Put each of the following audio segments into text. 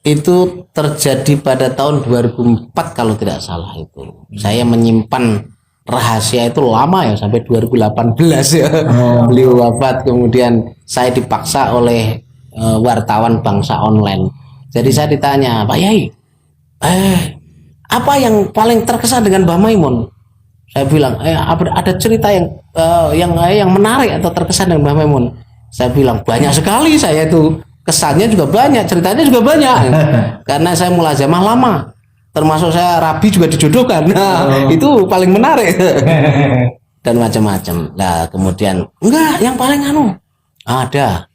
Itu terjadi pada tahun 2004 kalau tidak salah itu. Saya menyimpan rahasia itu lama ya sampai 2018 ya. Beliau wafat, kemudian saya dipaksa oleh wartawan Bangsa Online. Jadi saya ditanya, Pak Yai, apa yang paling terkesan dengan Mbah Maimun? Saya bilang, ada cerita yang menarik atau terkesan dengan Mbah Maimun. Saya bilang banyak sekali, saya itu kesannya juga banyak, ceritanya juga banyak. Karena saya mulazamah lama, termasuk saya rabi juga dijodohkan. Nah, itu paling menarik. Dan macam-macam. Nah, kemudian enggak, yang paling ada.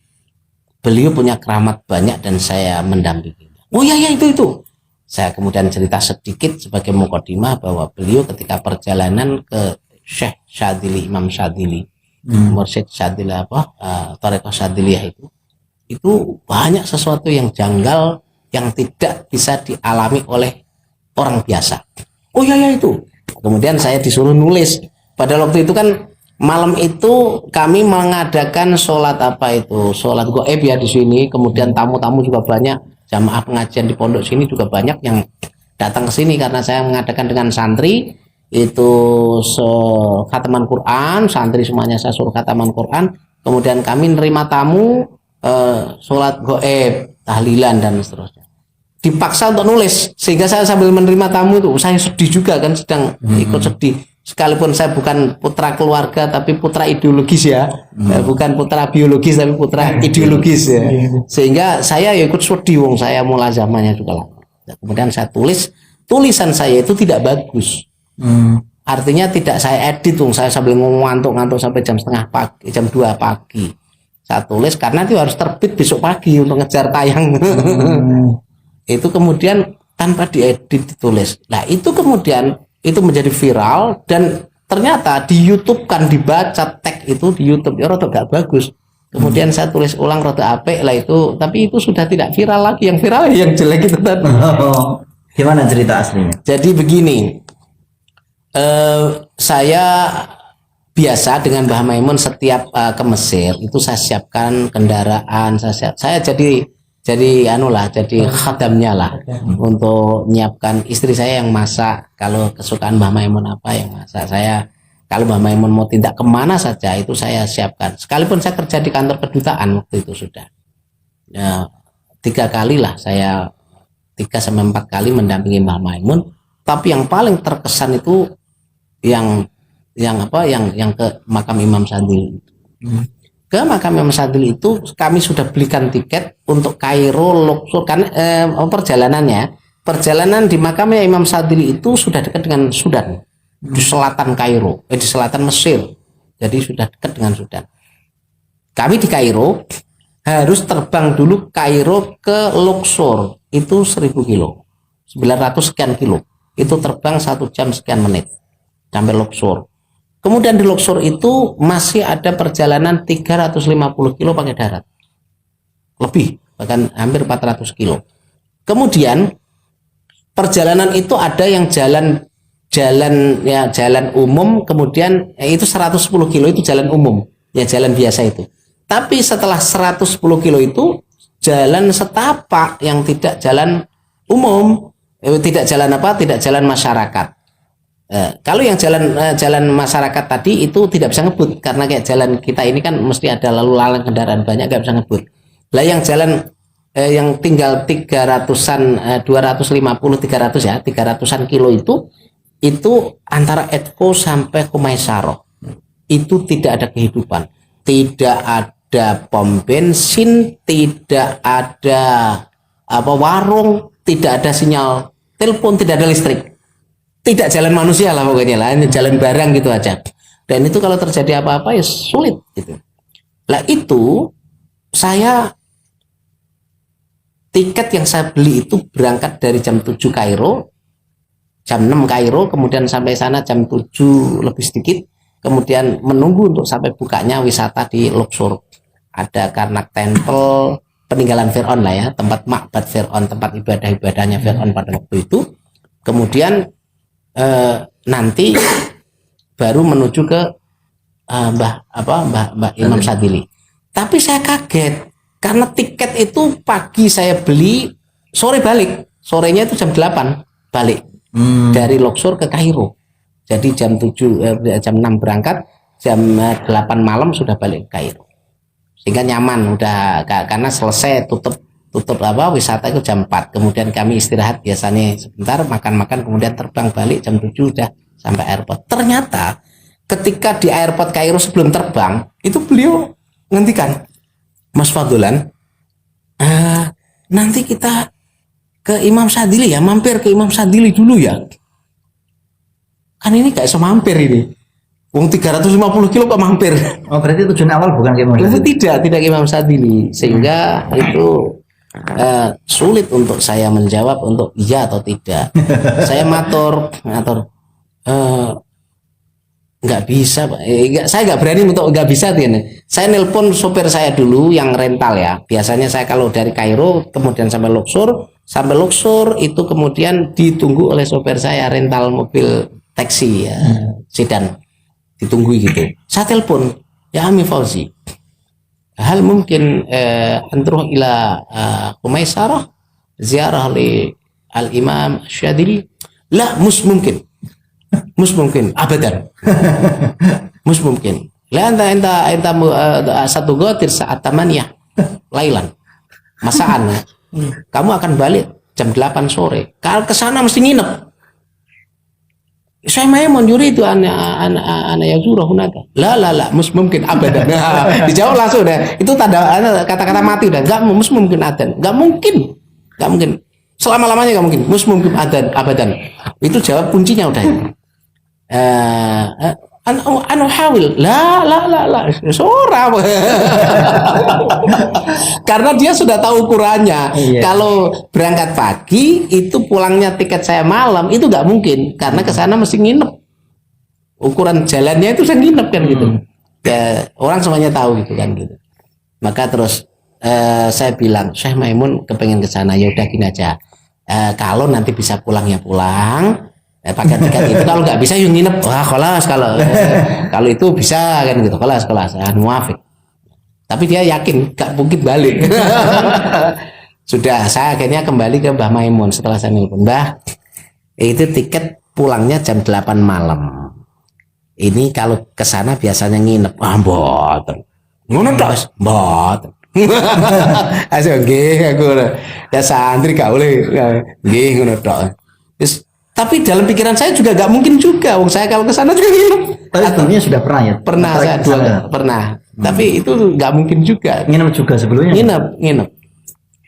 Beliau punya keramat banyak dan saya mendampingi. Oh iya itu. Saya kemudian cerita sedikit sebagai mukadimah bahwa beliau ketika perjalanan ke Syekh Syadzili, Imam Syadzili, Mursyid Syadzili Thariqah Syadziliyah itu banyak sesuatu yang janggal yang tidak bisa dialami oleh orang biasa. Oh iya itu. Kemudian saya disuruh nulis. Pada waktu itu kan malam itu kami mengadakan sholat sholat goib ya di sini. Kemudian tamu-tamu juga banyak, jamaah pengajian di pondok sini juga banyak yang datang ke sini karena saya mengadakan dengan santri itu khataman Quran, santri semuanya saya suruh khataman Quran. Kemudian kami nerima tamu, sholat goib, tahlilan dan seterusnya. Dipaksa untuk nulis sehingga saya sambil menerima tamu itu saya sedih juga kan, sedang ikut sedih sekalipun saya bukan putra keluarga tapi putra ideologis ya, bukan putra biologis tapi putra ideologis ya, sehingga saya ikut sedih wong saya mulazamahnya juga lama. Kemudian saya tulisan saya itu tidak bagus, artinya tidak saya edit wong saya sambil ngantuk sampai jam 2 pagi saya tulis karena itu harus terbit besok pagi untuk ngejar tayang. Itu kemudian tanpa diedit ditulis. Nah itu kemudian itu menjadi viral dan ternyata di YouTube kan dibaca tag itu di YouTube ya rada gak bagus. Kemudian saya tulis ulang rada apik lah itu, tapi itu sudah tidak viral lagi, yang viral yang jelek itu tadi. Gimana cerita aslinya? Jadi begini, saya biasa dengan Mbah Maimun setiap ke Mesir itu saya siapkan kendaraan, saya jadi khadamnya lah, untuk menyiapkan istri saya yang masak. Kalau kesukaan Mbah Maimun apa yang masak saya, kalau Mbah Maimun mau tindak kemana saja itu saya siapkan. Sekalipun saya kerja di kantor kedutaan waktu itu sudah 3 kali lah, saya 3-4 kali mendampingi Mbah Maimun. Tapi yang paling terkesan itu yang ke makam Imam Syadzili. Ke makam Imam Syadzili itu kami sudah belikan tiket untuk Kairo, Luxor kan, perjalanan di makamnya Imam Syadzili itu sudah dekat dengan Sudan, di selatan Kairo, di selatan Mesir, jadi sudah dekat dengan Sudan. Kami di Kairo harus terbang dulu Kairo ke Luxor, itu 1000 kilo, 900 sekian kilo, itu terbang 1 jam sekian menit sampai Luxor. Kemudian di Luxor itu masih ada perjalanan 350 kilo pakai darat. Lebih, bahkan hampir 400 kilo. Kemudian perjalanan itu ada yang jalan umum, kemudian itu 110 kilo itu jalan umum, ya jalan biasa itu. Tapi setelah 110 kilo itu jalan setapak yang tidak jalan umum, tidak jalan masyarakat. Kalau yang jalan masyarakat tadi itu tidak bisa ngebut karena kayak jalan kita ini kan mesti ada lalu lalang kendaraan banyak, nggak bisa ngebut. Lah yang jalan yang tinggal 300-an 250-300 ya 300-an kilo itu antara Edfo sampai Kumaisaro itu tidak ada kehidupan, tidak ada pom bensin, tidak ada warung, tidak ada sinyal telepon, tidak ada listrik. Tidak jalan manusia lah pokoknya lah, jalan barang gitu aja. Dan itu kalau terjadi apa-apa ya sulit gitu. Lah itu saya tiket yang saya beli itu berangkat dari jam 7 Kairo, jam 6 Kairo, kemudian sampai sana jam 7 lebih sedikit, kemudian menunggu untuk sampai bukanya wisata di Luxor. Ada Karnak Temple, peninggalan Fir'aun lah ya, tempat makbad Fir'aun, tempat ibadah-ibadahnya Fir'aun pada waktu itu. Kemudian nanti baru menuju ke Mbah Imam Syadzili. Tapi saya kaget karena tiket itu pagi saya beli sore balik, sorenya itu jam 8 balik dari Luxor ke Kairo. Jadi jam 6 berangkat, jam 8 malam sudah balik ke Kairo. Sehingga nyaman udah karena selesai tutup wisata itu jam 4. Kemudian kami istirahat biasanya sebentar, makan-makan, kemudian terbang balik jam 7 udah sampai airport. Ternyata ketika di airport Kairo sebelum terbang, itu beliau ngendikan, Mas Fadulan, nanti kita ke Imam Sadili ya, mampir ke Imam Sadili dulu ya. Kan ini gak bisa mampir ini. Wong 350 kilo kok mampir. Oh, berarti tujuan awal bukan ke Imam Itu Sadili. tidak ke Imam Sadili. Sehingga itu sulit untuk saya menjawab untuk iya atau tidak. Saya matur nggak bisa, Pak. Saya nggak berani untuk nggak bisa ini. Saya nelpon sopir saya dulu yang rental ya. Biasanya saya kalau dari Kairo kemudian sampai Luxor itu kemudian ditunggu oleh sopir saya rental mobil taksi ya, sedan, ditunggu gitu. Saya telepon, ya Ami Fauzi, hal mungkin antruh ila Kumaisarah ziarah li al Imam Syadili? La, mungkin. Abadan. Mungkin. La anta satu gotir saat tamaniyah lailan. Masaan. Kamu akan balik jam 8 sore. Kalau ke sana mesti nginep. Saya mau mencuri itu anak yazurah hunaka. La, mungkin abadan. Nah, dijawab langsung deh. Itu tanda kata-kata mati udah. Enggak mungkin adan. Enggak mungkin. Selama-lamanya enggak mungkin. Mungkin abadan. Itu jawab kuncinya udah. Anu hawil la seorang. Karena dia sudah tahu ukurannya. Kalau berangkat pagi itu pulangnya tiket saya malam itu nggak mungkin karena ke sana mesti nginep. Ukuran jalannya itu saya nginep kan gitu. Ya, orang semuanya tahu gitu kan gitu. Maka terus saya bilang Syekh Maimun kepengen ke sana, ya udah gini aja. Kalau nanti bisa pulang ya pulang. Pakai tiket itu, kalau nggak bisa yuk nginep. Wah kelas kalau itu bisa kan gitu, kelas muafik. Tapi dia yakin nggak mungkin balik. Sudah, saya akhirnya kembali ke Mbah Maimun setelah saya nelpon, Mbah, itu tiket pulangnya jam 8 malam. Ini kalau ke sana biasanya nginep. Mboten. Ngono tok, mboten. Asal nggih aku. Ya santri gak boleh. Nggih ngono tok. Tapi dalam pikiran saya juga gak mungkin juga. Wong saya kalau ke sana juga nginep. Tapi sebelumnya sudah pernah ya? Pernah, saya pernah. Tapi itu gak mungkin juga. Nginep juga sebelumnya? Nginep.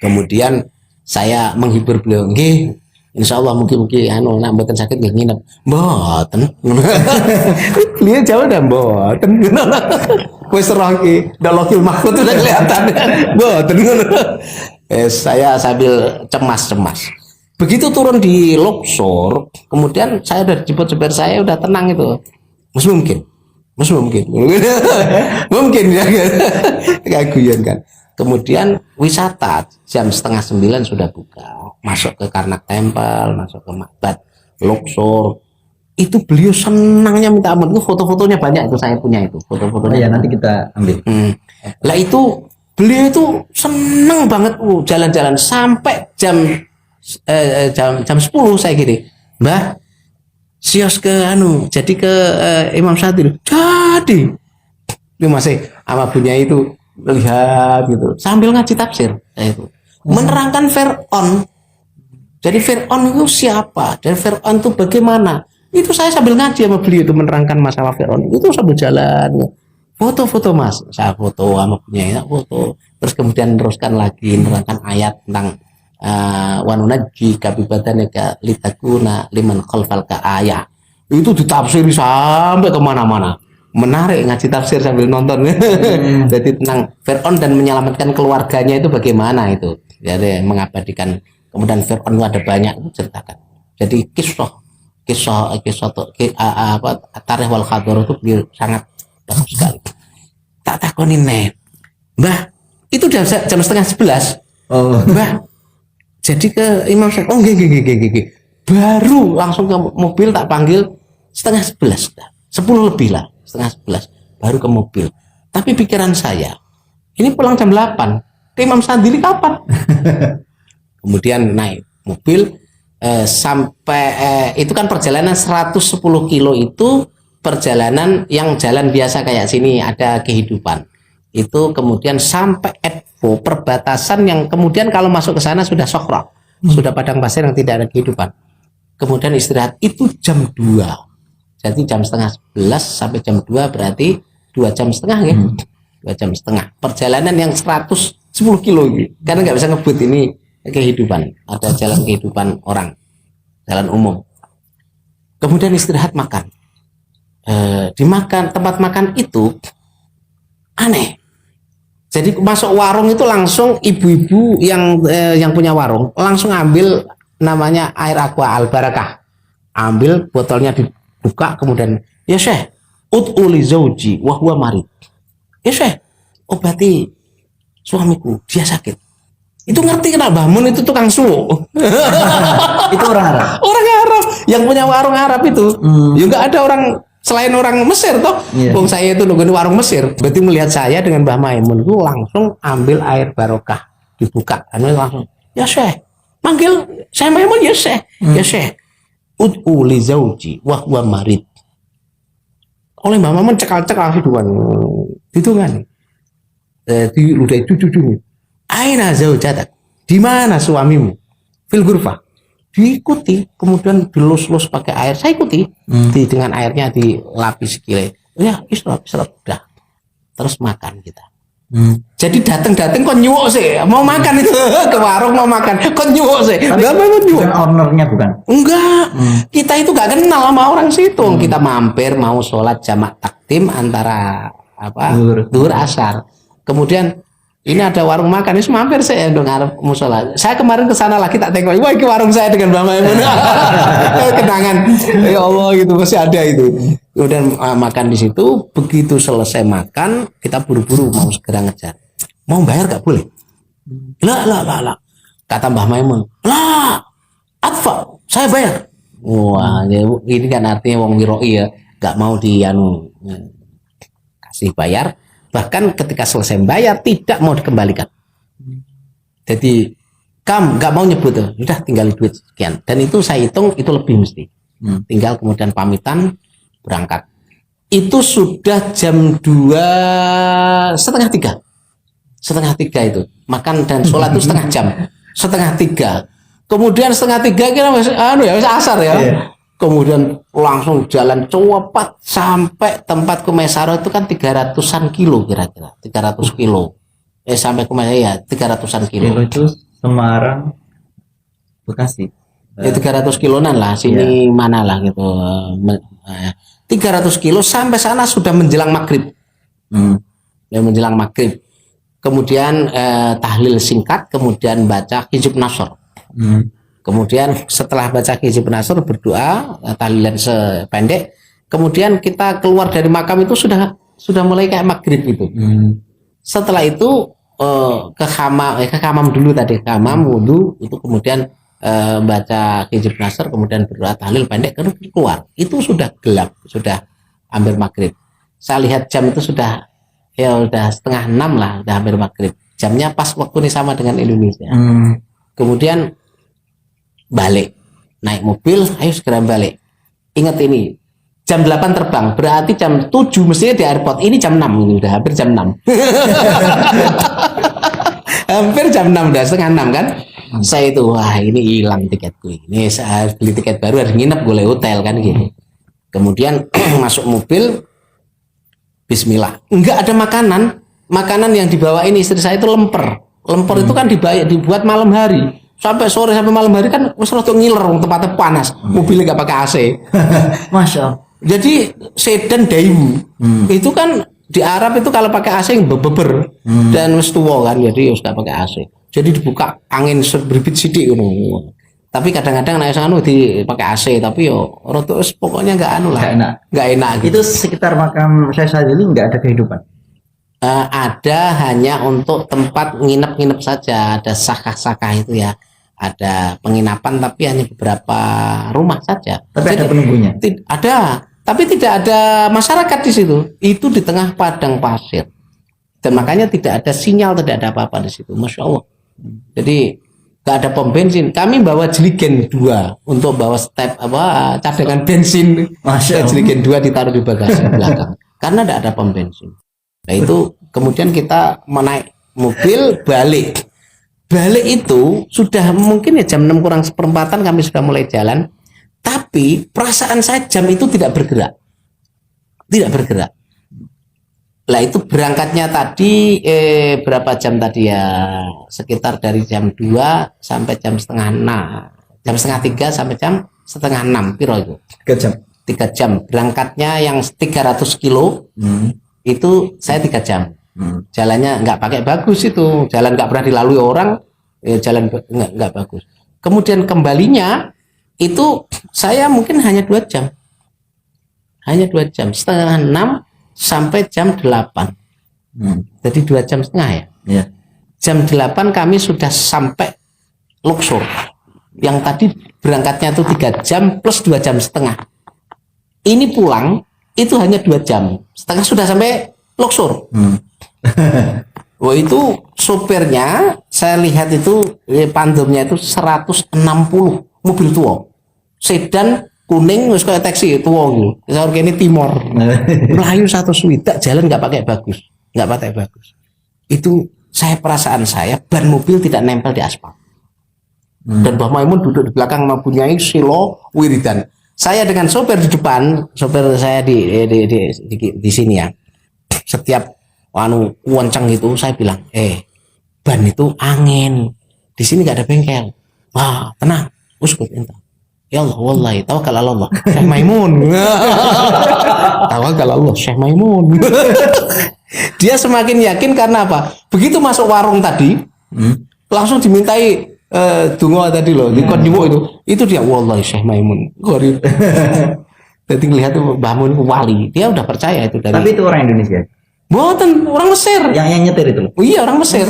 Kemudian saya menghibur beliau. Nggih, insya Allah mungkin nak mboten sakit nggih nginep. Mboten. Beliau jawab dah mboten. Wis roki, dalokil mahfud udah kelihatan. Mboten. Saya sambil cemas. Begitu turun di Luxor, kemudian saya udah dijemput sopir saya, udah tenang itu. Mungkin. Mungkin ya kan. Kayak guyon kan. Kemudian wisata jam 8:30 sudah buka. Masuk ke Karnak Temple, masuk ke Makbat Luxor. Itu beliau senangnya minta ampun. Itu foto-fotonya banyak itu, saya punya itu. Foto-fotonya. Ya nanti kita ambil. Lah itu beliau itu senang banget jalan-jalan sampai jam 10 saya gini, Mbah, sios ke jadi ke Imam Sadili. Jadi itu masih sama punya itu melihat gitu sambil ngaji tafsir itu menerangkan Fir'aun. Jadi Fir'aun itu siapa dan Fir'aun itu bagaimana, itu saya sambil ngaji sama beliau itu menerangkan masalah Fir'aun itu sambil jalan. Foto-foto Mas, saya foto sama punya foto, terus kemudian teruskan lagi menerangkan ayat tentang wanunaji kabibataneka litakuna liman khalfal ka ayah. Itu ditafsiri sampai kemana-mana. Menarik ngaji tafsir sambil nonton. Jadi tentang Fir'aun dan menyelamatkan keluarganya itu bagaimana itu. Jadi mengabadikan. Kemudian Fir'aun itu ada banyak itu ceritakan. Jadi kisah tarikh wal khabar itu sangat bagus sekali. Tak takonin Mbah, itu jam 10:30. Mbah, jadi ke Imam Syekh. Oh nggih. Baru langsung ke mobil tak panggil 10:30. 10 lebih lah, 10:30 baru ke mobil. Tapi pikiran saya, ini pulang jam 8. Ke Imam Sadili kapan? kemudian naik mobil sampai itu kan perjalanan 110 kilo itu perjalanan yang jalan biasa kayak sini ada kehidupan. Itu kemudian sampai Edpo perbatasan yang kemudian kalau masuk ke sana sudah Sokro, sudah padang pasir yang tidak ada kehidupan. Kemudian istirahat itu jam 2. Jadi jam setengah 11 sampai jam 2 berarti 2,5 jam ya. 2,5 jam. Perjalanan yang 110 kilo gitu. Karena nggak bisa ngebut ini kehidupan. Ada jalan kehidupan orang, jalan umum. Kemudian istirahat makan. Dimakan tempat makan itu aneh. Jadi masuk warung itu langsung ibu-ibu yang punya warung langsung ambil namanya air aqua Al Barakah. Ambil botolnya dibuka kemudian ya Syekh, ud'uli zauji wa huwa marid. Ya Syekh, obati suamiku, dia sakit. Itu ngerti kenal Bahmun itu tukang suwo. Itu orang Arab. Orang Arab yang punya warung Arab itu. Ya enggak ada orang selain orang Mesir toh. Wong saya itu nunggu di warung Mesir. Berarti melihat saya dengan Mbah Maimun itu langsung ambil air barokah dibuka. Langsung, ya Syekh, manggil saya Maimun ya Syekh. Ya Syekh, ud'u li zauji wa huwa marid. Oleh Mbah Maimun cekal-cekal hidupan. Itu kan. Di ludah cucu-cucu. Aina zaujatak, di mana suamimu? Fil ghurfah. Diikuti, kemudian dilus-lus pakai air. Saya ikuti, dengan airnya dilapis kile. Ya, istirahat, dah. Terus makan kita. Jadi datang kok nyuwuk sih, mau makan itu ke warung mau makan, kok nyuwuk sih. Bukan ownernya bukan? Enggak, kita itu gak kenal sama orang situ. Kita mampir mau sholat jamak takdim antara duhur asar. Kemudian ini ada warung makan, ini mampir saya dong ngarep musola. Saya kemarin ke sana lagi tak tengok, wah ini warung saya dengan Mbak Maimun. Kenangan, ya Allah gitu masih ada itu. Kemudian makan di situ, begitu selesai makan, kita buru-buru mau segera ngejar. Mau bayar gak boleh? Lah. Kata Mbah Maimun, lah, atfa, saya bayar. Wah, ini kan artinya wong wiroi ya, gak mau kasih bayar. Bahkan ketika selesai bayar tidak mau dikembalikan. Jadi kamu nggak mau nyebut tuh, udah tinggal duit sekian. Dan itu saya hitung itu lebih mesti. Tinggal kemudian pamitan berangkat. Itu sudah jam 2 setengah 3. Setengah 3 itu makan dan sholat itu setengah jam. Setengah 3. Kemudian setengah 3 kira asar ya. Kemudian langsung jalan cepat sampai tempat Kumesaro itu kan 300-an kilo kira-kira 300 kilo sampai Kumesaro ya 300-an kilo itu Semarang Bekasi ya 300 kilonan lah sini mana lah gitu 300 kilo sampai sana sudah menjelang maghrib ya menjelang maghrib kemudian tahlil singkat kemudian baca hizb nasr kemudian setelah baca hizb nasr berdoa tahlilan sependek kemudian kita keluar dari makam itu sudah mulai kayak maghrib itu setelah itu ke hamam dulu tadi hamam wudu itu kemudian baca hizb nasr kemudian berdoa tahlil pendek keluar itu sudah gelap sudah hampir maghrib saya lihat jam itu sudah 5:30 lah udah hampir maghrib jamnya pas waktu ini sama dengan Indonesia kemudian balik naik mobil ayo segera balik ingat ini jam 8 terbang berarti jam 7 mestinya di airport ini jam 6 ini udah hampir jam 6 hampir jam 6 udah setengah 6 kan saya itu wah ini hilang tiketku ini saya harus beli tiket baru harus nginep boleh hotel kan gitu kemudian masuk mobil bismillah enggak ada makanan yang dibawain istri saya itu lemper itu kan dibuat malam hari sampai sore sampai malam hari kan wis rada ngiler tempatnya panas mobilnya nggak pakai AC Masya Allah jadi sedan Daewoo itu kan di Arab itu kalau pakai AC beber dan wis tuwa kan jadi wis nggak pakai AC jadi dibuka angin berbibit sidik ngono tapi kadang-kadang naik sana dipakai AC tapi yo rada wis pokoknya nggak enak itu gitu. sekitar makam Syekh Sadili nggak ada kehidupan ada hanya untuk tempat nginep saja ada sakah itu ya ada penginapan tapi hanya beberapa rumah saja. Tapi ada penunggunya. Ada, tapi tidak ada masyarakat di situ. Itu di tengah padang pasir. Dan makanya tidak ada sinyal, tidak ada apa-apa di situ. Masya Allah. Jadi nggak ada pom bensin. Kami bawa jerigen 2 untuk bawa step cadangan bensin. Masya Allah. Jerigen 2 ditaruh di bagasi belakang karena tidak ada pom bensin. Nah itu kemudian kita menaik mobil balik itu sudah mungkin ya jam 6 kurang seperempatan kami sudah mulai jalan, tapi perasaan saya jam itu tidak bergerak. Lah itu berangkatnya tadi berapa jam tadi ya, sekitar dari jam 2 sampai jam setengah 6, jam setengah 3 sampai jam setengah 6 piro itu 3 jam. 3 jam berangkatnya yang 300 kilo itu saya 3 jam jalannya nggak pakai bagus, itu jalan nggak pernah dilalui orang, jalan nggak bagus. Kemudian kembalinya itu saya mungkin hanya 2 jam, setengah 6 sampai jam 8. Jadi 2 jam setengah ya. Iya. Jam 8 kami sudah sampai Luxor. Yang tadi berangkatnya itu 3 jam plus 2 jam setengah. Ini pulang itu hanya 2 jam setengah sudah sampai Luxor. Wah itu sopirnya saya lihat itu pandomnya itu 160 mobil tua. Sedan kuning wis kayak taksi tua gitu. Saya ini timor. Melayu satu swidak jalan nggak pakai bagus. Itu saya perasaan saya ban mobil tidak nempel di aspal. Dan Mbah Maimun duduk di belakang mempunyai silo wiridan. Saya dengan sopir di depan, sopir saya di sini ya. Setiap kencang gitu saya bilang, ban itu angin. Di sini nggak ada bengkel. Wah, tenang. Uskut entah. Ya Allah, wallahi, tawakal Allah. Syekh Maimun. Tawakal Allah, Syekh Maimun. Dia semakin yakin karena apa? Begitu masuk warung tadi, langsung dimintai dungo tadi loh, di konjimo itu dia wallahi Syekh Maimun. Jadi ngelihat Mbah Mun wali, dia udah percaya itu dari. Tapi itu orang Indonesia. Bukan, orang Mesir. Yang nyetir itu. Oh, iya, orang Mesir.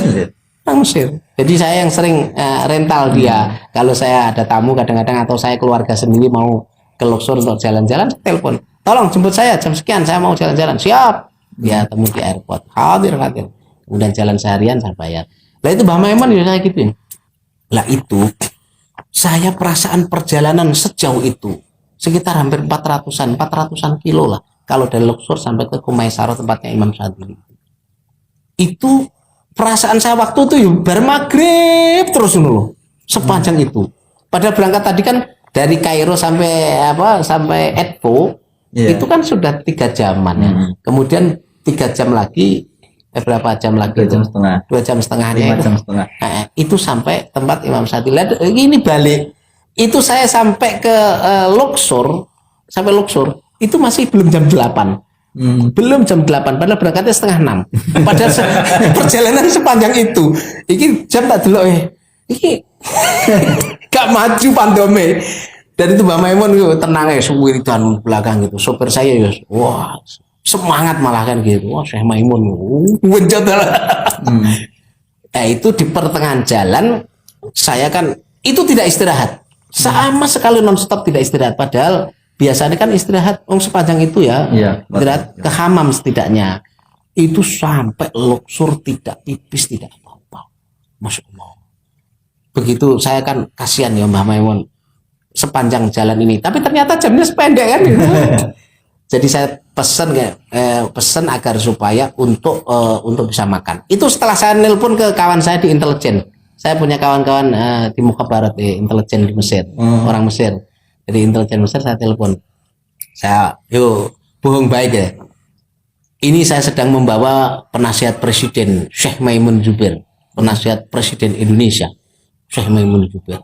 Orang Mesir. Jadi saya yang sering rental dia. Kalau saya ada tamu kadang-kadang atau saya keluarga sendiri mau ke Luxor untuk jalan-jalan, telepon. Tolong jemput saya jam sekian, saya mau jalan-jalan. Siap. Ya, temu di airport. Hadir. Kemudian jalan seharian saya bayar. Lah itu Mbah Maimun ya saya gituin. Lah itu saya perasaan perjalanan sejauh itu sekitar hampir 400-an kilo lah. Kalau dari Luxor sampai ke Kumaisaro tempatnya Imam Syadzili. Itu perasaan saya waktu itu bar maghrib terus dulu sepanjang itu. Padahal berangkat tadi kan dari Kairo sampai Edpo itu kan sudah 3 jaman ya. Kemudian 3 jam lagi berapa jam lagi? 2 jam setengah. 2 jam setengahnya 5 jam setengah. Itu sampai tempat Imam Syadzili. Ini balik. Itu saya sampai ke Luxor, itu masih belum jam 8. Belum jam 8, padahal berangkatnya setengah 6. Padahal perjalanan sepanjang itu. Iki jam tak delok iki gak maju pandome. Dan itu Mbah Maimun tenang suwiridan belakang gitu. Sopir saya wah, semangat malah kan gitu. Wah, Syekh Maimun. Wenjot. Itu di pertengahan jalan saya kan itu tidak istirahat. Sama sekali non-stop tidak istirahat. Padahal biasanya kan istirahat sepanjang itu ya, istirahat ke hamam setidaknya. Itu sampai Luxor tidak pipis, tidak apa-apa. Masya Allah. Begitu saya kan kasihan ya Mbah Maimun sepanjang jalan ini. Tapi ternyata jamnya sependek kan. Jadi saya pesan agar supaya untuk bisa makan. Itu setelah saya nelpon ke kawan saya di intelijen. Saya punya kawan-kawan di Mukhabarat intelijen di Mesir, orang Mesir. Jadi intelijen Mesir saya telepon. Saya, bohong baik ya. Ini saya sedang membawa penasihat Presiden Syekh Maimun Zubair, penasihat Presiden Indonesia Syekh Maimun Zubair.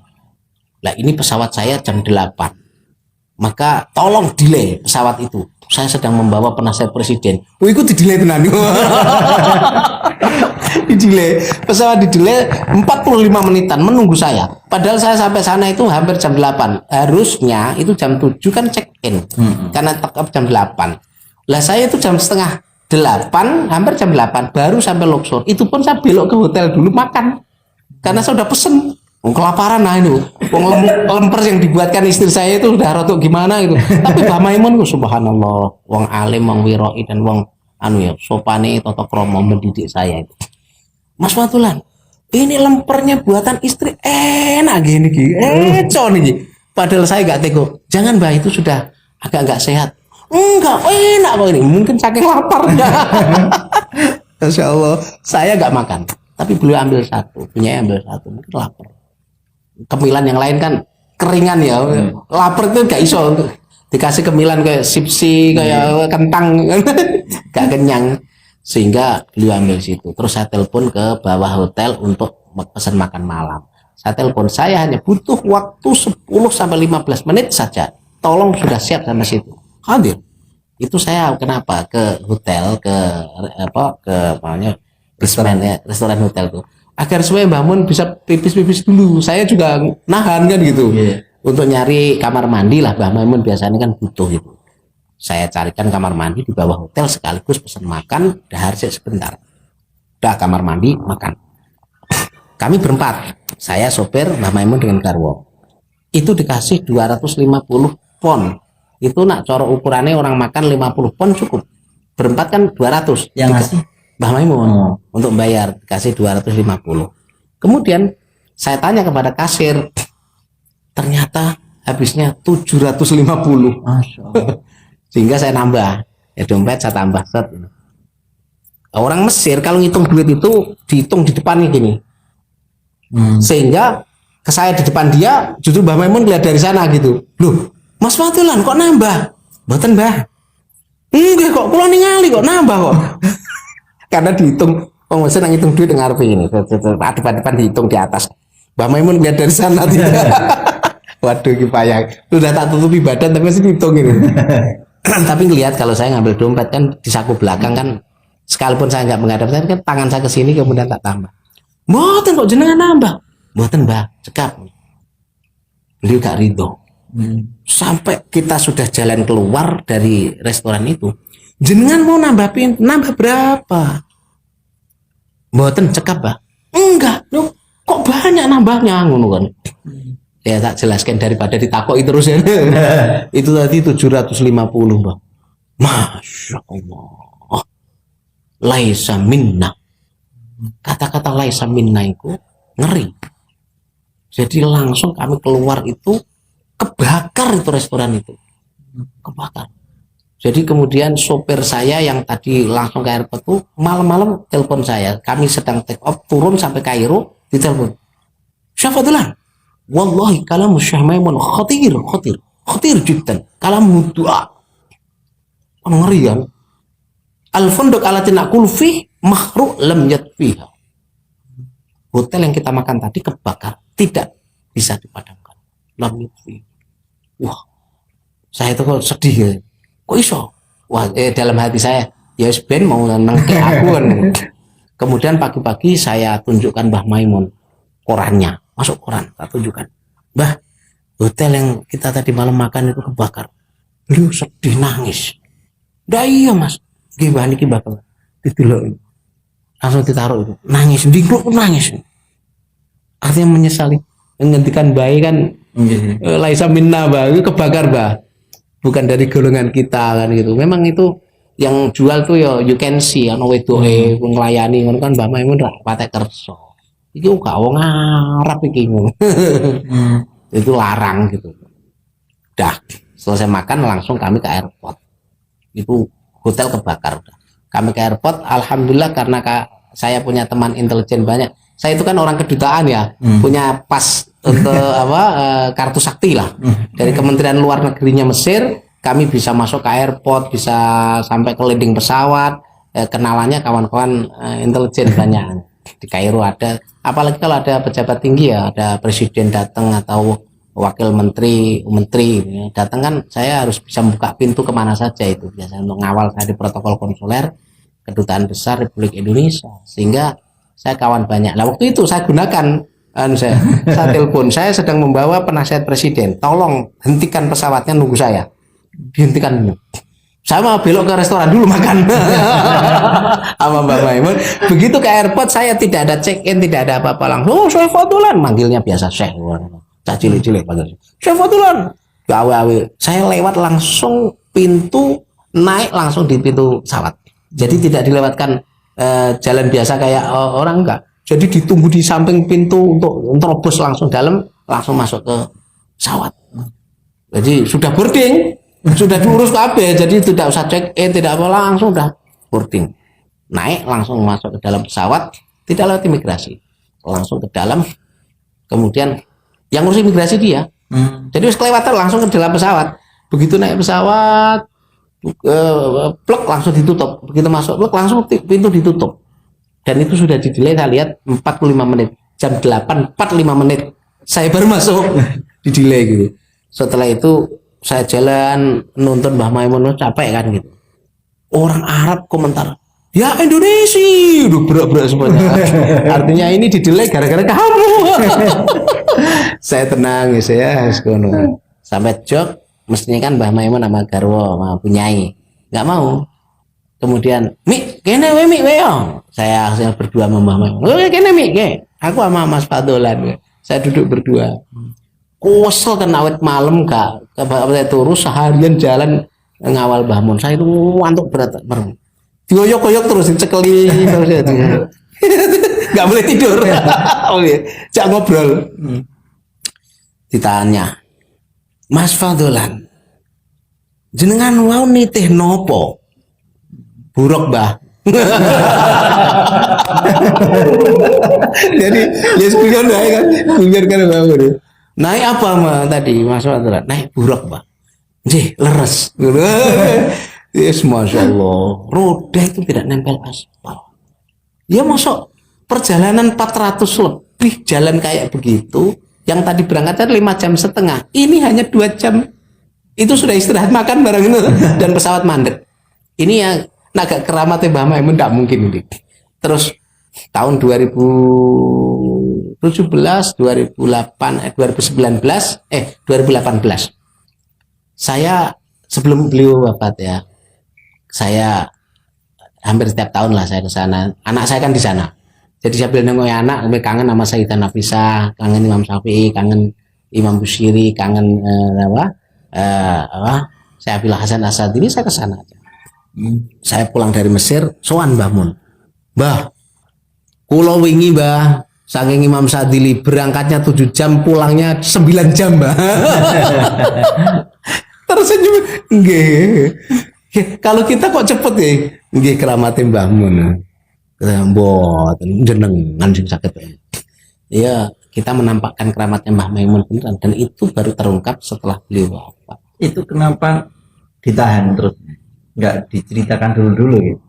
Lah ini pesawat saya jam 8. Maka tolong delay pesawat itu. Saya sedang membawa penasihat presiden. Itu di-delay tenan. Di-delay. Pesawat di-delay 45 menitan menunggu saya. Padahal saya sampai sana itu hampir jam 8. Harusnya itu jam 7 kan check-in. Karena tetap jam 8. Lah saya itu jam setengah 8, hampir jam 8 baru sampai Luxor. Itu pun saya belok ke hotel dulu makan. Karena saya udah pesen. Kelaparan itu. Lemper yang dibuatkan istri saya itu udah rotok gimana gitu. Tapi Mbah Maimun subhanallah, wong alim, wong wiroi dan wong sopane tata krama mendidik saya itu. Mas Watulan, ini lempernya buatan istri enak gini nih. Padahal saya nggak tega. Jangan mbak, itu sudah agak nggak sehat. Enggak, enak kok ini. Mungkin saking laparnya. Masya Allah, saya nggak makan. Tapi beliau ambil satu, punya ambil satu. Mungkin lapar. Kemilan yang lain kan keringan ya. Lapar itu nggak iso. Dikasih kemilan kayak sipsi, kayak kentang, nggak kenyang. Sehingga beliau ambil situ. Terus saya telepon ke bawah hotel untuk pesan makan malam. Saya telepon, saya hanya butuh waktu 10-15 menit saja. Tolong sudah siap sama situ. Hadir. Itu saya kenapa ke hotel, ke restoran hotel tuh. Agar supaya Mbak Mun bisa pipis-pipis dulu. Saya juga nahan kan gitu. Untuk nyari kamar mandi lah, Mbak Mun biasanya kan butuh gitu. Saya carikan kamar mandi di bawah hotel sekaligus pesan makan, dahar sebentar. Udah kamar mandi, makan. Kami berempat. Saya sopir, Mbak Maimun dengan Garwo. Itu dikasih 250 pon. Itu nak coro ukurannya orang makan 50 pon cukup. Berempat kan 200. Yang ngasih Mbak Maimun untuk bayar dikasih 250. Kemudian saya tanya kepada kasir, ternyata habisnya 750. Masya Allah. Sehingga saya nambah, ya dompet saya tambah set. Orang Mesir kalau ngitung duit itu dihitung di depannya gini, sehingga ke saya di depan dia, justru Mbah Maimun lihat dari sana gitu. Loh, Mas Fatulan kok nambah? Mboten Mbah. Enggak kok, kula ningali kok nambah kok. Karena dihitung, wong Mesir ngitung duit dengan arep ini, depan dihitung di atas. Mbah Maimun lihat dari sana tidak. Waduh, kipayang. Sudah tak tutupi badan tapi masih dihitung ini. Tapi ngelihat kalau saya ngambil dompet kan di saku belakang kan, sekalipun saya nggak menghadap saya kan tangan saya ke sini kemudian tak tambah. Mboten kok jenengan nambah. Mboten Mbah, cekap. Beliau gak ridho. Sampai kita sudah jalan keluar dari restoran itu, jenengan mau nambah berapa? Mboten, cekap Mbah. Enggak, loh, kok banyak nambahnya ngono kan. Ya tak jelaskan daripada ditakoki terus ya. Itu tadi 750 Mbak. Masya Allah. Laisa minna. Kata-kata laisa minna itu ngeri. Jadi langsung kami keluar itu kebakar itu restoran itu. Kebakar. Jadi kemudian sopir saya yang tadi langsung ke airport itu malam-malam telepon saya. Kami sedang take off turun sampai Kairo, ditelepon. Syafatulah. Wallahi kalamu Syekh Maimun khatir jiddan. Kalamu doa. Ngeri kan? Al-funduk alati naqul fi makhru lam yatfiha. Hotel yang kita makan tadi kebakar, tidak bisa dipadamkan. Lam yatfi. Wah. Saya itu kok sedih ya. Kok iso? Wah, dalam hati saya, ya ben mau nangke aku kan. Kemudian pagi-pagi saya tunjukkan Mbah Maimun korannya. Masuk koran, tak tunjukkan. Mbah, hotel yang kita tadi malam makan itu kebakar. Beliau sedih nangis. Dah iya mas, gimana niki bakal didelok. Langsung ditaruh itu. Nangis, digluk nangis. Artinya menyesali. Menghentikan bayi kan laisa minna Mbah, itu kebakar Mbah. Bukan dari golongan kita kan gitu. Memang itu yang jual tuh ya you can see ana wedoke nglayani ngono kan Mbah Maimun ra patek kersa. Iki gak wong Arab iki itu larang gitu. Udah selesai makan langsung kami ke airport. Itu hotel kebakar udah. Kami ke airport, alhamdulillah karena saya punya teman intelijen banyak. Saya itu kan orang kedutaan ya, punya pas untuk kartu sakti lah dari Kementerian Luar Negerinya Mesir. Kami bisa masuk ke airport, bisa sampai ke landing pesawat. Kenalannya kawan-kawan intelijen banyak. Di Kairo ada, apalagi kalau ada pejabat tinggi ya, ada presiden datang atau wakil menteri ya, datang kan saya harus bisa buka pintu kemana saja itu biasanya untuk ngawal dari protokol konsuler kedutaan besar Republik Indonesia, sehingga saya kawan banyak. Nah waktu itu saya gunakan saya telepon, saya sedang membawa penasihat presiden, tolong hentikan pesawatnya, nunggu saya, dihentikan. Saya mau belok ke restoran dulu makan sama Mbak Maimun. Begitu ke airport saya tidak ada check in, tidak ada apa-apa, langsung oh Syekh Fatulan, manggilnya biasa Syekh, cilik-cilik panggil Syekh Fatulan. Awe-awe saya lewat langsung pintu, naik langsung di pintu pesawat. Jadi tidak dilewatkan jalan biasa kayak orang enggak. Jadi ditunggu di samping pintu untuk terobos langsung dalam, langsung masuk ke pesawat. Jadi sudah boarding, sudah diurus kabeh, jadi tidak usah check in, tidak apa, langsung udah boarding. Naik langsung masuk ke dalam pesawat, tidak lewat imigrasi, langsung ke dalam. Kemudian yang ngurus imigrasi dia. Jadi kelewatan langsung ke dalam pesawat. Begitu naik pesawat, plek langsung ditutup. Begitu masuk plek langsung pintu ditutup. Dan itu sudah di-delay, saya lihat 45 menit. Jam 8.45 menit saya baru masuk. Di-delay gitu. Setelah itu saya jalan nonton Mbah Maimun, capek kan gitu. Orang Arab komentar, ya Indonesia, udah berak-berak semuanya. Artinya ini di-delay gara-gara kamu. Saya tenang ya, saya sampai jog. Mestinya kan Mbah Maimun sama Garwo sama Bunyai nggak mau. Kemudian Mik kene we Mik we yo. Saya berdua sama Mbah Maimun. Oke kene Mik ke. Aku sama Mas Fadolan. Saya duduk berdua. Kesel kan awet malam kak. Saya turu seharian jalan ngawal Mbah Mun. Saya itu ngantuk berat. Dioyok-oyok terus cekeli terus itu. Nggak boleh tidur. Cak ngobrol. Ditanya, Mas Fadolan, jenengan wau nitih nopo? Buruk Mbah. Jadi ya spion kan, biarkan Mbah. Naik apa mah tadi Mas Fadolan? Naik buruk Mbah. Nggih, leres. Yes, Masya Allah. Roda itu tidak nempel aspal. Ya masuk perjalanan 400 lebih jalan kayak begitu. Yang tadi berangkatnya 5,5 jam, ini hanya 2 jam. Itu sudah istirahat makan bareng itu dan pesawat mandek. Ini yang agak keramatnya Mbah Maimun, tidak mungkin ini. Terus tahun 2017, 2018, saya sebelum beliau wafat ya, saya hampir setiap tahun lah saya ke sana. Anak saya kan di sana. Jadi sambil nengok anak, kangen sama Sayyidah Nafisah, kangen Imam Syafi'i, kangen Imam Busyiri, kangen saya Abil Hasan Asadili, saya ke sana. Saya pulang dari Mesir, sowan Mbah Mun. Mbah, kula wingi Mbah, saking Imam Sadili berangkatnya 7 jam, pulangnya 9 jam Mbah. Tersenyum, nggih. Kalau kita kok cepet ya, nggih keramatnya Mbah Mun. Mboten jenengan sing saged. Ya, kita menampakkan keramatnya Mbah Maimun beneran, dan itu baru terungkap setelah beliau wafat. Itu kenapa ditahan terus? Nggak diceritakan dulu gitu?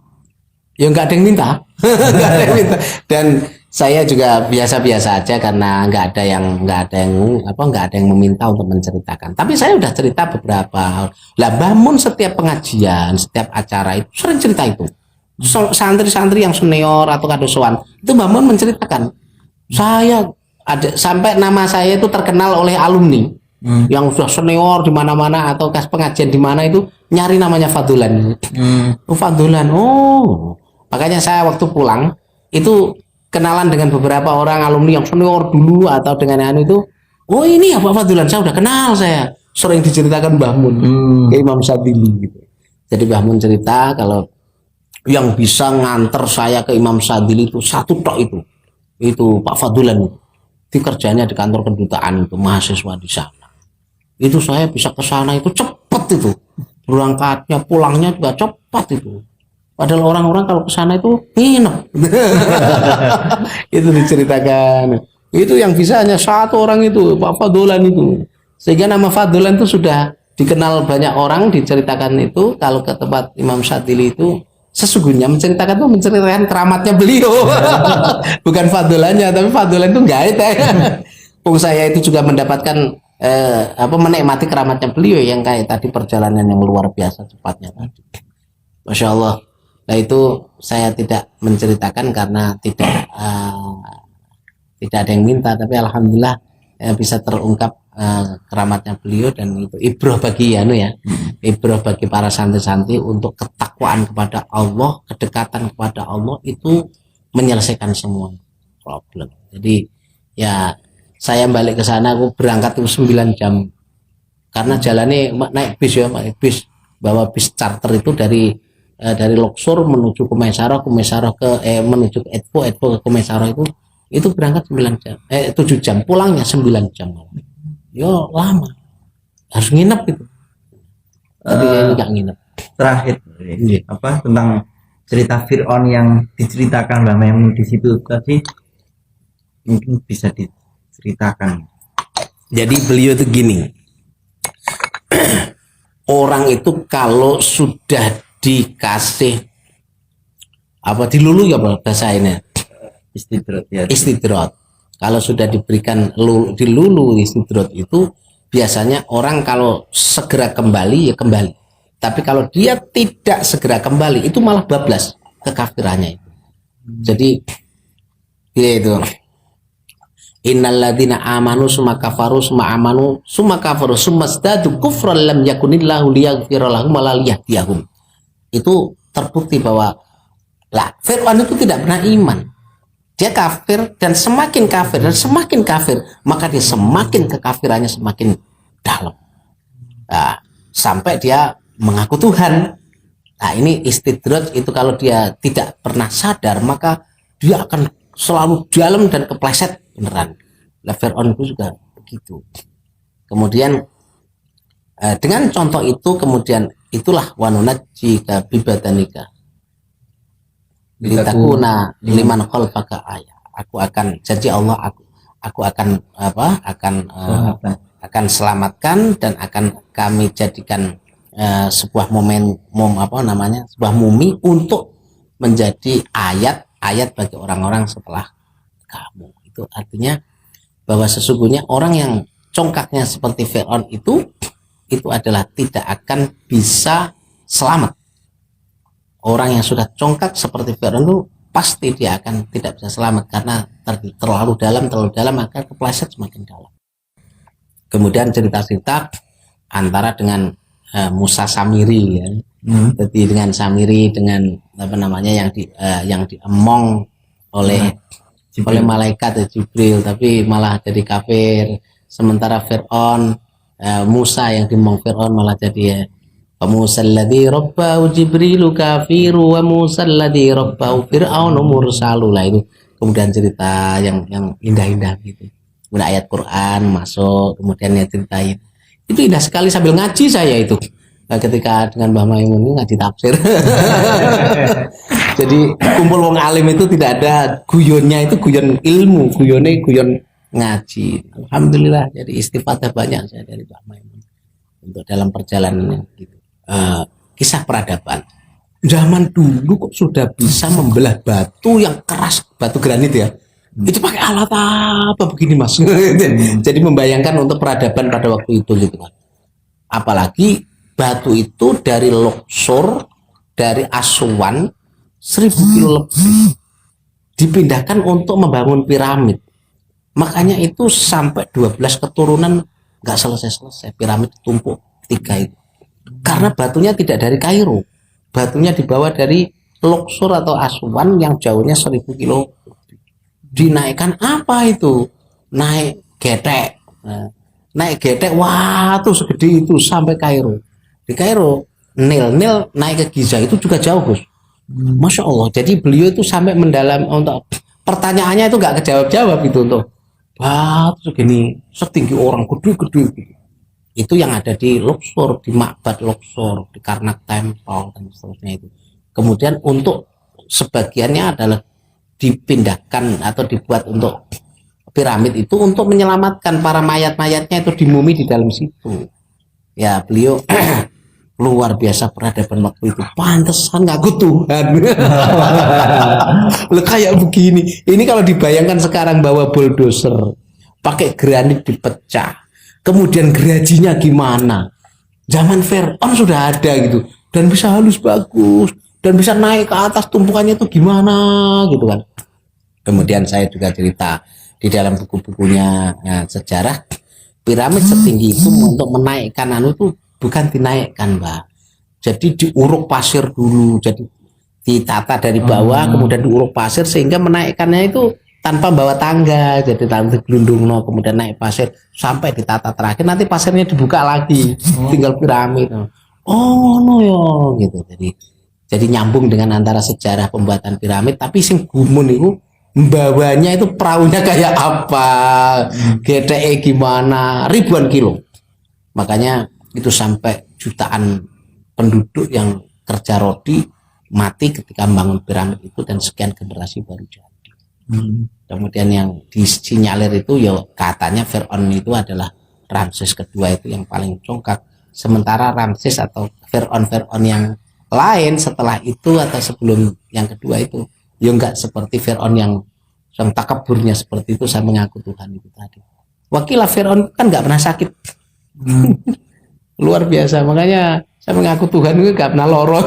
Ya nggak ada yang minta. Nggak ada yang minta. Dan saya juga biasa-biasa aja karena nggak ada yang meminta untuk menceritakan. Tapi saya udah cerita beberapa hal. Lah Mbah Mun setiap pengajian, setiap acara itu sering cerita itu. Santri-santri yang senior atau kadosowan itu Mbah Mun menceritakan, saya ada sampai nama saya itu terkenal oleh alumni yang sudah senior di mana-mana atau kas pengajian di mana itu nyari namanya Fadolan. Oh Fadolan, oh makanya saya waktu pulang itu kenalan dengan beberapa orang alumni yang senior dulu atau dengan itu, oh ini ya Pak Fadolan, saya udah kenal, saya sering diceritakan Mbah Mun ke Imam Sadili gitu. Jadi Mbah Mun cerita kalau yang bisa nganter saya ke Imam Sadili itu satu tok itu Pak Fadolan, itu kerjanya di kantor kedutaan itu, mahasiswa di sana. Itu saya bisa ke sana itu cepat itu, berangkatnya pulangnya juga cepat itu. Padahal orang-orang kalau ke sana itu nginep. Itu diceritakan. Itu yang bisa hanya satu orang itu, Pak Fadolan itu. Sehingga nama Fadolan itu sudah dikenal banyak orang, diceritakan itu kalau ke tempat Imam Sadili itu. Sesungguhnya menceritakan keramatnya beliau. Bukan Fadolannya, tapi Fadolan itu gaet ya. Saya itu juga mendapatkan menikmati keramatnya beliau yang kayak tadi, perjalanan yang luar biasa cepatnya tadi. Masya Allah. Nah itu saya tidak menceritakan karena tidak ada yang minta, tapi alhamdulillah bisa terungkap keramatnya beliau, dan itu ibrah bagi ibrah bagi para santri-santri untuk ketakwaan kepada Allah, kedekatan kepada Allah itu menyelesaikan semua problem. Jadi ya saya balik ke sana, aku berangkat itu 9 jam karena jalannya naik bis bawa bis charter itu dari Luxor menuju ke Mesaroh ke menuju ke Edpo ke Mesaroh itu Itu berangkat 7 jam, pulangnya 9 jam. Yo lama. Harus nginep itu. Tapi nggak nginep. Terakhir apa tentang cerita Fir'aun yang diceritakan Mbak Maimun di situ tadi, mungkin bisa diceritakan. Jadi beliau itu gini, orang itu kalau sudah dikasih apa dilulu ya bahasa ini Istidrot ya. istidrot. Kalau sudah diberikan dilulu istidrot itu biasanya orang kalau segera kembali ya kembali. Tapi kalau dia tidak segera kembali itu malah bablas kekafirannya itu. Jadi dia itu innalladzina amanu summa kafaru summa amanu summa kafaru summa zdadu kufran lam yakunillahu liyaghfira lahum wa la liyahdiyahum. Itu terbukti bahwa Fir'aun itu tidak pernah iman. Dia kafir dan semakin kafir maka dia semakin kekafirannya semakin dalam. Nah, sampai dia mengaku Tuhan. Nah, ini istidraj itu kalau dia tidak pernah sadar maka dia akan selalu dalam dan kepleset beneran. Fir'aun itu juga begitu. Kemudian dengan contoh itu kemudian itulah wanunajjika bibadanika litakuna liman khalfaka ayat. Aku akan janji Allah aku akan akan selamatkan dan akan kami jadikan sebuah sebuah mumi untuk menjadi ayat bagi orang-orang setelah kamu. Itu artinya bahwa sesungguhnya orang yang congkaknya seperti Fir'aun itu adalah tidak akan bisa selamat. Orang yang sudah congkak seperti Fir'aun itu pasti dia akan tidak bisa selamat karena terlalu dalam maka kepleset semakin dalam. Kemudian cerita-cerita antara dengan Musa Samiri ya. Jadi dengan Samiri dengan yang diemong oleh malaikat Jibril tapi malah jadi kafir. Sementara Fir'aun Musa yang dimong Fir'aun malah jadi Musa alladzi rabbahu Jibrilu kafiru wa Musa alladzi rabbahu Fir'aunu mursalu. Lah itu kemudian cerita yang indah-indah gitu. Kemudian ayat Quran masuk, kemudian ya ceritain. Itu indah sekali sambil ngaji saya itu. Ketika dengan Mbah Maimun ini ngaji tafsir. Jadi kumpul wong alim itu tidak ada guyonnya, itu guyon ilmu, guyon ngaji. Alhamdulillah jadi istifadah banyak saya dari Mbah Maimun untuk dalam perjalanan gitu. Kisah peradaban. Zaman dulu kok sudah bisa membelah batu yang keras, batu granit ya. Itu pakai alat apa begini Mas? Jadi membayangkan untuk peradaban pada waktu itu gitu kan. Apalagi batu itu dari Luxor, dari Aswan 1000 kilo lebih dipindahkan untuk membangun piramid. Makanya itu sampai 12 keturunan nggak selesai piramid tumpuk 3 itu. Karena batunya tidak dari Kairo, batunya dibawa dari Luxor atau Aswan yang jauhnya 1000 kilo. Dinaikkan apa itu? Naik getek. Naik getek, wah tuh segede itu sampai Kairo. Di Kairo, Nil naik ke Giza itu juga jauh Gus. Masya Allah. Jadi beliau itu sampai mendalam untuk pertanyaannya itu nggak kejawab gitu untuk batu segini setinggi orang gede-gede gitu. Itu yang ada di Luxor, di Ma'bad Luxor, di Karnak Temple dan seterusnya itu. Kemudian untuk sebagiannya adalah dipindahkan atau dibuat untuk piramid itu untuk menyelamatkan para mayat-mayatnya itu dimumi di dalam situ. Ya beliau luar biasa peradaban waktu itu. Pantesan ngaku Tuhan. Loh kayak begini. Ini kalau dibayangkan sekarang bawa bulldozer, pakai granit dipecah. Kemudian gerajinya gimana? Zaman Fir'aun sudah ada gitu dan bisa halus bagus dan bisa naik ke atas tumpukannya itu gimana gitu kan. Kemudian saya juga cerita di dalam buku-bukunya sejarah piramid setinggi itu untuk menaikkan itu bukan dinaikkan Mbak. Jadi diuruk pasir dulu, jadi ditata dari bawah kemudian diuruk pasir sehingga menaikkannya itu tanpa bawa tangga, jadi tanpa gelundung kemudian naik pasir sampai ditata terakhir nanti pasirnya dibuka lagi tinggal piramid. Gitu. Jadi nyambung dengan antara sejarah pembuatan piramid tapi sing gumun itu bawanya itu perahunya kayak apa, GTE gimana, ribuan kilo. Makanya itu sampai jutaan penduduk yang kerja rodi mati ketika membangun piramid itu, dan sekian generasi baru jadi. Kemudian yang disinyalir itu ya katanya Firaun itu adalah Ramses kedua itu yang paling congkak. Sementara Ramses atau Firaun yang lain setelah itu atau sebelum yang kedua itu ya enggak seperti Firaun yang takaburnya seperti itu, saya mengaku Tuhan itu tadi. Wakilah Firaun kan nggak pernah sakit. Luar biasa, makanya saya mengaku Tuhan itu nggak pernah loro.